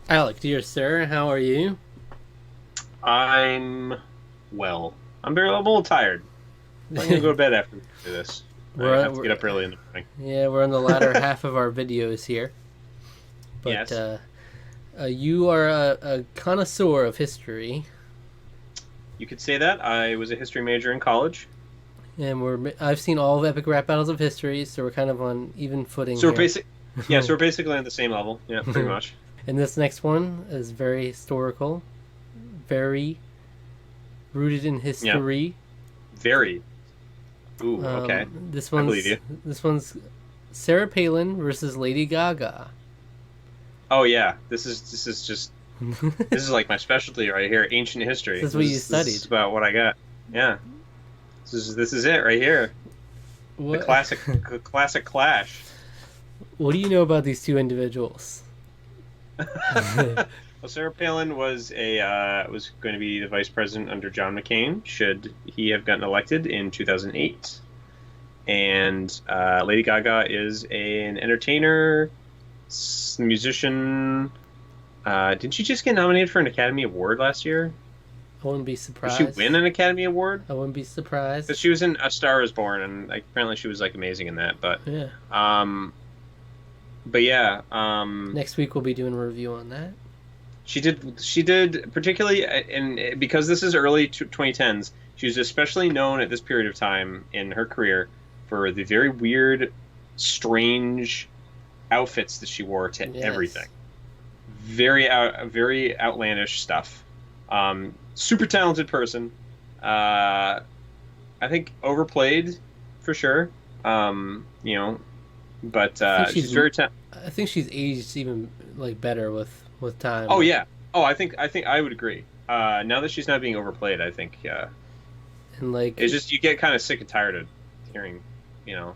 Alec, dear sir, how are you? I'm well. I'm a little tired. I'm gonna go to bed after we do this. I we're, have to we're get up early in the morning. yeah, we're on the latter half of our videos here, but Yes, you are a connoisseur of history, you could say that. I was a history major in college, and I've seen all of epic rap battles of history, so we're kind of on even footing so we're here. basic. Yeah, so we're basically on the same level. Yeah, pretty much. And this next one is very historical, very rooted in Yeah, history. very. Ooh, okay. This I believe you. one's Sarah Palin versus Lady Gaga. Oh yeah, this is just this is like my specialty right here. Ancient history. This is what you This studied. is about what I got. Yeah, this is it right here. The What? classic clash. What do you know about these two individuals? Well, Sarah Palin was going to be the vice president under John McCain, should he have gotten elected in 2008. And Lady Gaga is an entertainer, musician. Didn't she just get nominated for an Academy Award last year? I wouldn't be Did she surprised. win an Academy Award? I wouldn't be surprised. Because she was in A Star Is Born, and like, apparently she was like amazing in that. Yeah. Um, but yeah, Next week we'll be doing a review on that. She did particularly, and because this is early 2010s, she was especially known at this period of time in her career for the very weird, strange outfits that she wore to Yes. everything. Very outlandish stuff. Super talented person. I think overplayed for sure. But I think she's very talented. I think she's aged even like better with time. Oh yeah. Oh, I think I would agree. Now that she's not being overplayed, I think And like it's just you get kind of sick and tired of hearing, you know,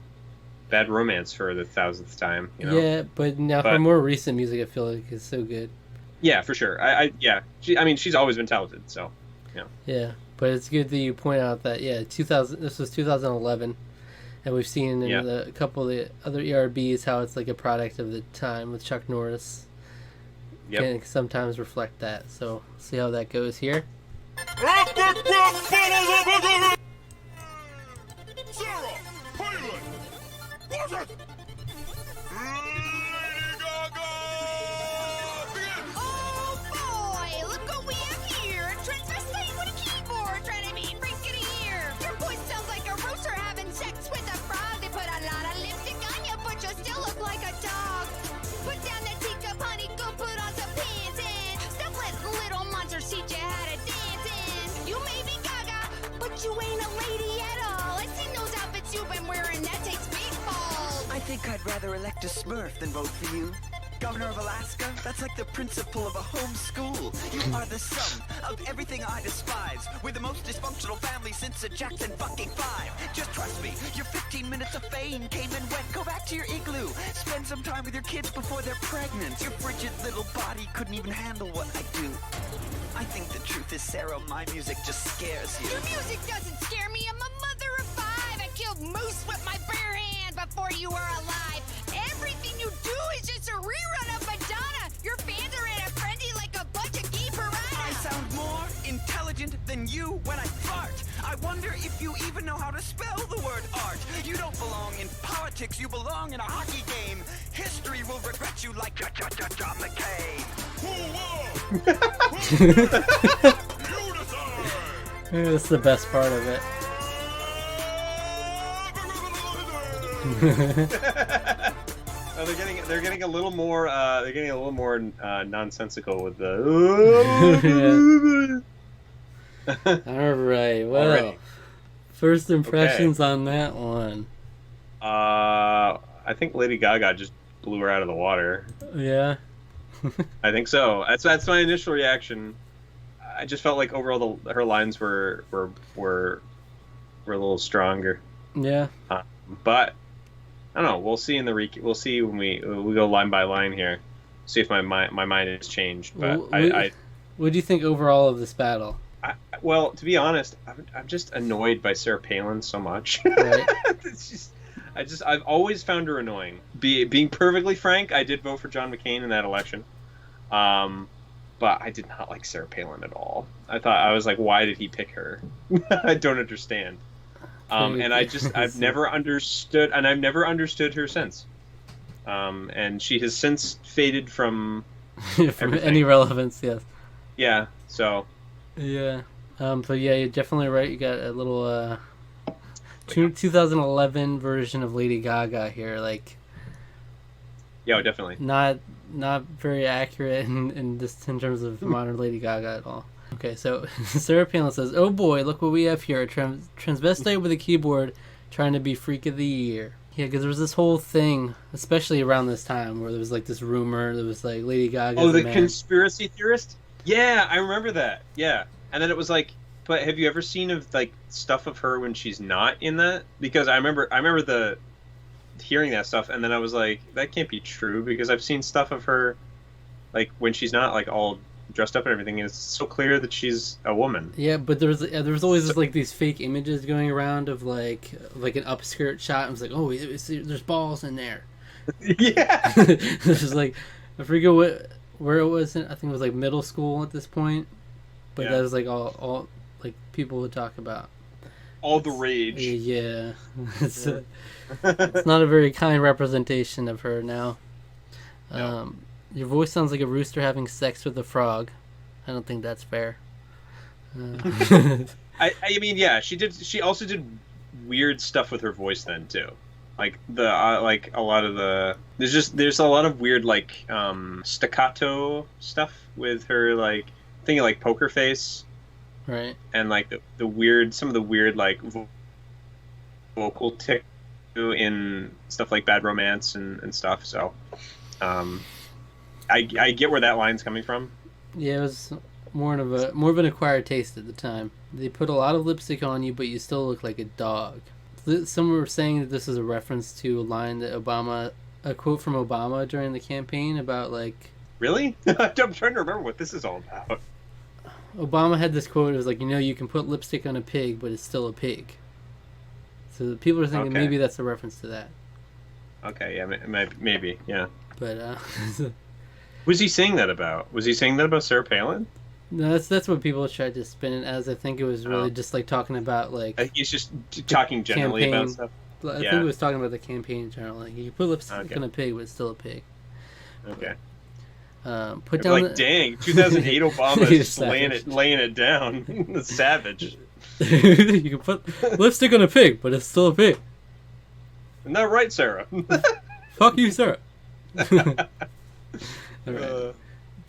bad romance for the thousandth time. yeah, but now her But more recent music I feel like is so good. yeah, for sure. I yeah. I mean, she's always been talented. So Yeah, but it's good that you point out that 2000 this was 2011, and we've seen in yeah. a couple of the other ERBs how it's like a product of the time with Chuck Norris. Yep. Can sometimes reflect that. So see how that goes here. Sarah Palin versus Lady Gaga. Begin. Oh boy, look what we have here. A transvestite with a keyboard trying to be freaking here. Your voice sounds like a rooster having sex with a frog. They put a lot of lipstick on you, but you still look like a dog. Put down that teacup, honey, go put on some pants and stop letting little monsters teach you how to dance in. You may be Gaga, but you ain't a lady at all. I seen those outfits you've been wearing, that takes big balls. I think I'd rather elect a Smurf than vote for you. Governor of Alaska? That's like the principal of a home school. You are the sum of everything I despise. We're the most dysfunctional family since the Jackson fucking 5. Just trust me, your 15 minutes of fame came and went. Go back to your igloo. Spend some time with your kids before they're pregnant. Your frigid little body couldn't even handle what I do. I think the truth is, Sarah, my music just scares you. Your music doesn't scare me. I'm a mother of 5. I killed moose with my bare hands before you were alive. Everything you do is just a rerun of Madonna. Your fans are in a frenzy like a bunch of gay I piranhas. sound more intelligent than you when I fart. I wonder if you even know how to spell the word art. You don't belong in politics, you belong in a hockey game. History will regret you like John McCain. Who won? You decide. That's the best part of it. Oh, they're getting a little more nonsensical with the. All right. Well, Alrighty. first impressions on that one. I think Lady Gaga just blew her out of the water. Yeah. I think so. That's my initial reaction. I just felt like overall her lines were a little stronger. Yeah. But I don't know. We'll see we'll see when we go line by line here. See if my mind has changed. But What do you think overall of this battle? well, to be honest, I'm just annoyed by Sarah Palin so much. Right. It's I've always found her annoying. Being perfectly frank, I did vote for John McCain in that election. But I did not like Sarah Palin at all. I was like, why did he pick her? I don't understand. And I've never understood, and I've never understood her since. And she has since faded from From any relevance, yes. Yeah. So. Yeah. But yeah, you're definitely right. You got a little 2011 version of Lady Gaga here, like. Yeah, definitely. Not very accurate in terms of modern Lady Gaga at all. Okay, so Sarah Palin says, "Oh boy, look what we have here! A transvestite with a keyboard trying to be Freak of the Year." Yeah, because there was this whole thing, especially around this time, where there was like this rumor. There was like Lady Gaga. Oh, the conspiracy theorist. Yeah, I remember that. Yeah, and then it was like, but have you ever seen of like stuff of her when she's not in that? Because I remember hearing that stuff, and then I was like, that can't be true because I've seen stuff of her, like when she's not like all dressed up and everything, and it's so clear that she's a woman. Yeah, but there was always just like these fake images going around of like an upskirt shot. And it was like, oh, there's balls in there. Yeah. This is like, I forget where it was. I think it was like middle school at this point. But that was like all like people would talk about. All the rage. Yeah, it's not a very kind representation of her now. No. Your voice sounds like a rooster having sex with a frog. I don't think that's fair. I mean, yeah, she did. She also did weird stuff with her voice then too. Like like a lot of the there's a lot of weird like staccato stuff with her, like thinking like Poker Face, right? And like the weird, some of the weird like vocal tick in stuff like Bad Romance and stuff. So I get where that line's coming from. Yeah, it was more of an acquired taste at the time. They put a lot of lipstick on you, but you still look like a dog. Some were saying that this is a reference to a line that a quote from Obama during the campaign about like. Really? I'm trying to remember what this is all about. Obama had this quote. It was like, you can put lipstick on a pig, but it's still a pig. So people are thinking maybe that's a reference to that. Okay, yeah, maybe, yeah. But was he saying that about? Was he saying that about Sarah Palin? No, that's what people tried to spin it as. I think it was really just like talking about like. I think he's just talking generally campaign. about stuff. I think it was talking about the campaign in general. Like, you put lipstick on a pig, but it's still a pig. Okay. Put down. Like, dang, 2008 Obama is just laying it down. Savage. You can put lipstick on a pig, but it's still a pig. Isn't that right, Sarah? Fuck you, Sarah. All right.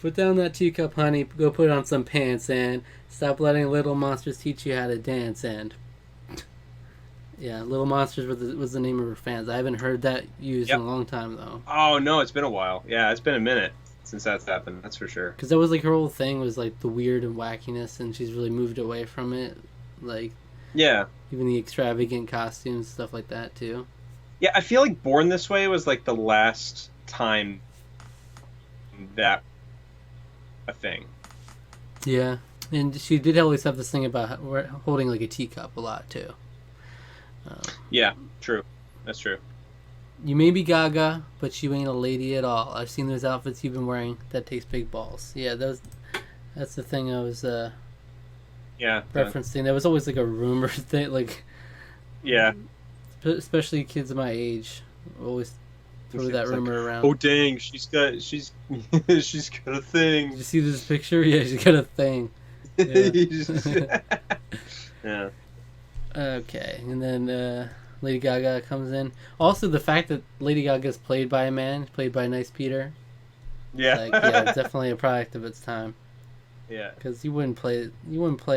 Put down that teacup, honey. Go put on some pants and stop letting little monsters teach you how to dance. And yeah, Little Monsters was the name of her fans. I haven't heard that used in a long time though. Oh no, it's been a while. Yeah, it's been a minute since that's happened. That's for sure. Because that was like her whole thing was like the weird and wackiness, and she's really moved away from it. Like even the extravagant costumes, stuff like that too. Yeah, I feel like Born This Way was like the last time that a thing. Yeah, and she did always have this thing about holding like a teacup a lot too. Yeah, true. That's true. You may be Gaga, but you ain't a lady at all. I've seen those outfits you've been wearing. That takes big balls. Yeah, that's the thing I was referencing. There was always like a rumor thing, like especially kids my age always throw that rumor around. Oh dang, she's got a thing. Did you see this picture? Yeah, she's got a thing. Yeah. Yeah. Okay, and then Lady Gaga comes in. Also, the fact that Lady Gaga is played by a man, played by Nice Peter. Yeah. It's definitely a product of its time. Yeah. Because you wouldn't play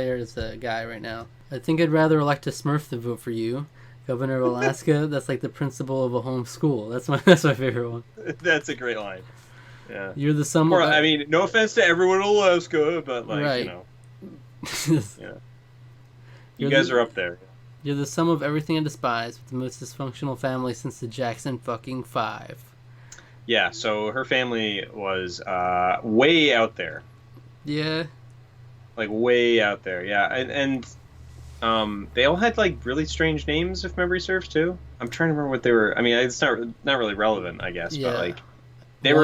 her as a guy right now. I think I'd rather elect a Smurf than vote for you, Governor of Alaska. That's like the principal of a home school. That's my favorite one. That's a great line. Yeah. You're the sum. I mean, no offense to everyone in Alaska, but like you know. Yeah. You guys are up there. You're the sum of everything I despise, with the most dysfunctional family since the Jackson fucking 5. Yeah, so her family was way out there. Yeah. Like way out there, yeah. And they all had like really strange names, if memory serves too. I'm trying to remember what they were. I mean, it's not really relevant, I guess, but like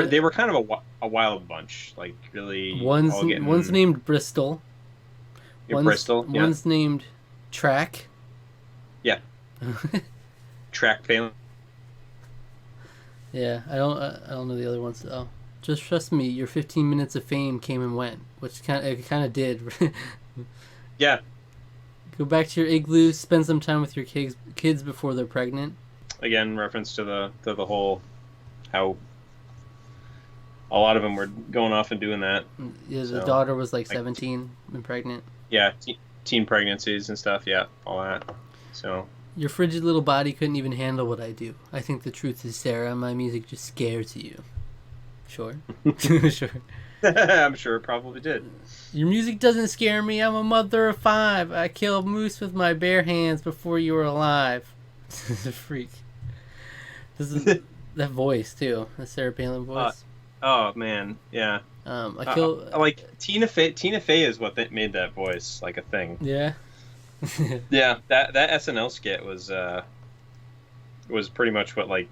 They were kind of a wild bunch, like really. One's all getting, one's named Bristol. Bristol. Yeah. One's named Track. Yeah. Track Palin. Yeah, I don't know the other ones though. Just trust me, your 15 minutes of fame came and went, which kind of did. Yeah. Go back to your igloo, spend some time with your kids before they're pregnant. Again, reference to the whole how a lot of them were going off and doing that. Yeah, the So, daughter was like 17 and pregnant. Yeah, teen pregnancies and stuff. Yeah, all that. So. Your frigid little body couldn't even handle what I do. I think the truth is, Sarah, my music just scares you. Sure. Sure. I'm sure it probably did. Your music doesn't scare me. I'm a mother of 5. I killed moose with my bare hands before you were alive. This is a freak. This is that voice too. The Sarah Palin voice. Oh man, yeah. I killed like Tina Fey. Tina Fey is what made that voice like a thing. Yeah. Yeah, that SNL skit was pretty much what, like,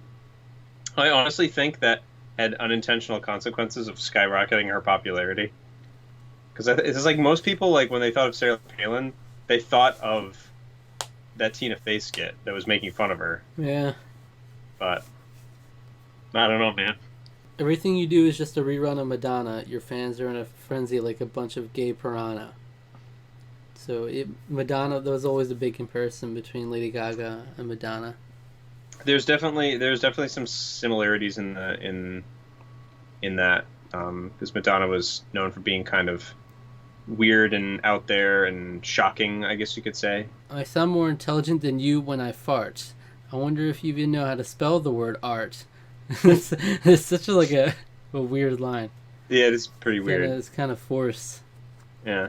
I honestly think that had unintentional consequences of skyrocketing her popularity. Because it's like most people, like, when they thought of Sarah Palin, they thought of that Tina Fey skit that was making fun of her. Yeah. But I don't know, man. Everything you do is just a rerun of Madonna. Your fans are in a frenzy like a bunch of gay piranha. So Madonna, there was always a big comparison between Lady Gaga and Madonna. There's definitely some similarities in that because Madonna was known for being kind of weird and out there and shocking, I guess you could say. I sound more intelligent than you when I fart. I wonder if you even know how to spell the word art. it's such a weird line. Yeah, it is pretty weird. It's kind of forced. Yeah.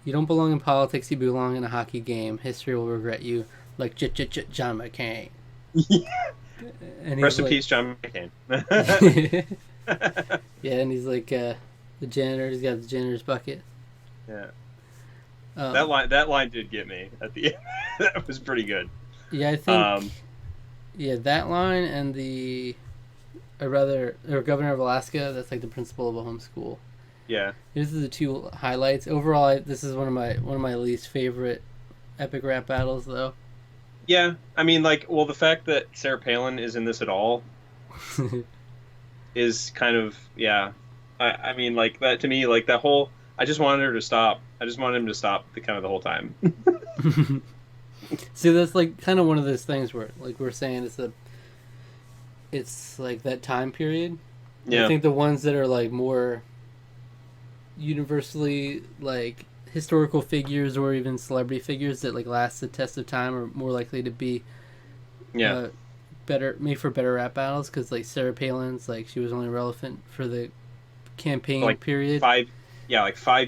You don't belong in politics, you belong in a hockey game. History will regret you, like John McCain. And Rest in peace, John McCain. Yeah, and he's like the janitor. He's got the janitor's bucket. Yeah. That line did get me at the end. That was pretty good. Yeah, I think. Yeah, that line and Governor of Alaska. That's like the principal of a homeschool. Yeah. These are the two highlights. Overall, this is one of my least favorite epic rap battles, though. Yeah, I mean, like, well, the fact that Sarah Palin is in this at all is kind of, yeah. I mean, like, that to me, like, that whole, I just wanted her to stop. I just wanted him to stop the whole time. See, that's like kind of one of those things where, like we're saying, it's like that time period. Yeah. I think the ones that are like more universally like historical figures or even celebrity figures that like last the test of time are more likely to be made for better rap battles, because like Sarah Palin's, like, she was only relevant for the campaign period 5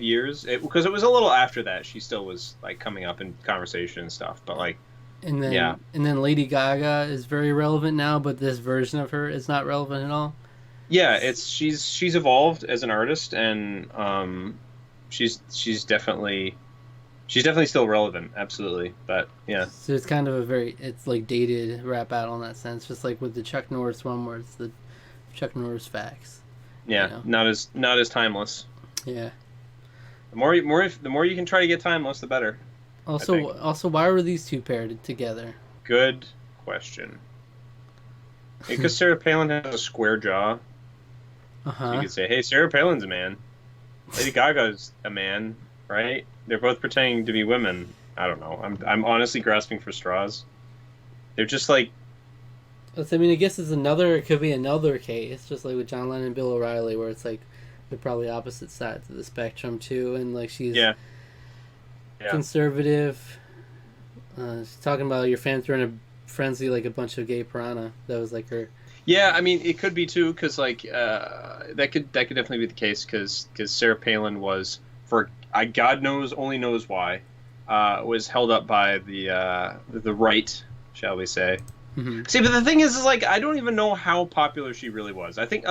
years, because it was a little after that she still was like coming up in conversation and stuff, but like, and then Lady Gaga is very relevant now, but this version of her is not relevant at all. Yeah, she's evolved as an artist, and she's definitely still relevant, absolutely. But yeah, so it's kind of it's like dated rap battle in that sense, just like with the Chuck Norris one where it's the Chuck Norris facts. Yeah, you know? not as timeless. Yeah. The more you can try to get timeless, the better. Also, why were these two paired together? Good question. Because Sarah Palin has a square jaw. So you could say, hey, Sarah Palin's a man. Lady Gaga's a man, right? They're both pretending to be women. I don't know. I'm honestly grasping for straws. They're just like... I mean, I guess it could be another case, just like with John Lennon and Bill O'Reilly, where it's like they're probably opposite sides of the spectrum too, and like she's conservative. She's talking about your fans are in a frenzy like a bunch of gay piranha. That was like her... Yeah, I mean, it could be too, because like that could definitely be the case, because Sarah Palin was, for God only knows why, was held up by the right, shall we say? Mm-hmm. See, but the thing is like, I don't even know how popular she really was. I think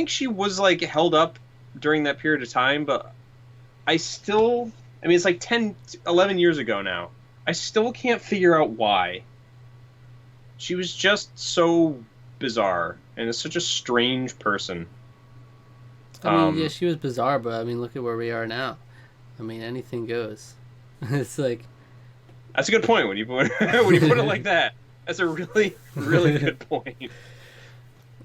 she was like held up during that period of time, but I mean, it's like 10, 11 years ago now. I still can't figure out why. She was just so bizarre and is such a strange person. I mean, yeah, she was bizarre, but I mean, look at where we are now. I mean, anything goes. It's like, That's a good point when you put when you put it like that. That's a really really good point.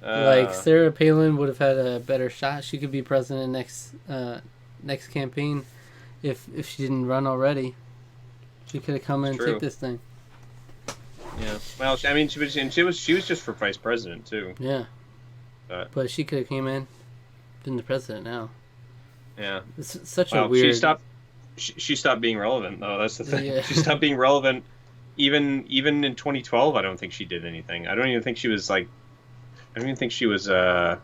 like Sarah Palin would have had a better shot. She could be president next campaign if she didn't run already. She could have come in and True. take this thing. Yeah. Well, I mean, she was just for vice president too. Yeah. But She could have came in, been the president now. yeah. It's such a Well, weird. she stopped being relevant though. That's the thing. Yeah. She stopped being relevant. Even in 2012, I don't think she did anything. I don't even think she was like. I don't even think she was at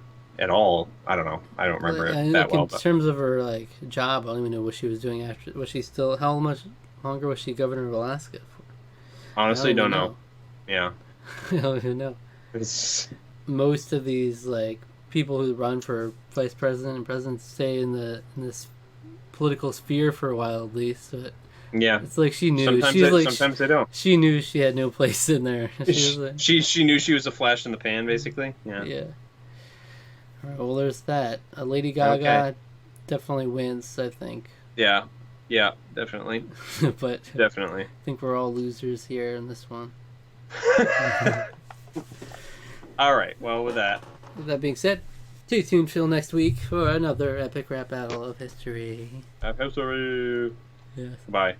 all. I don't know. I don't remember I it that think well. in But terms of her like job, I don't even know what she was doing after. Was she still? How much longer was she governor of Alaska for? honestly, I don't even know. Yeah. I don't even know. It's, Most of these like people who run for vice president and president stay in this political sphere for a while at least. But yeah. it's like she knew. Sometimes they don't. She knew she had no place in there. She was like, She knew she was a flash in the pan, basically. Yeah. yeah. All right, well, there's that. Lady Gaga Okay. definitely wins, I think. Yeah. Yeah. Definitely. But Definitely. I think we're all losers here in this one. All right. Well, with that. With that being said, stay tuned till next week for another epic rap battle of history. I'm sorry. Yes. Bye.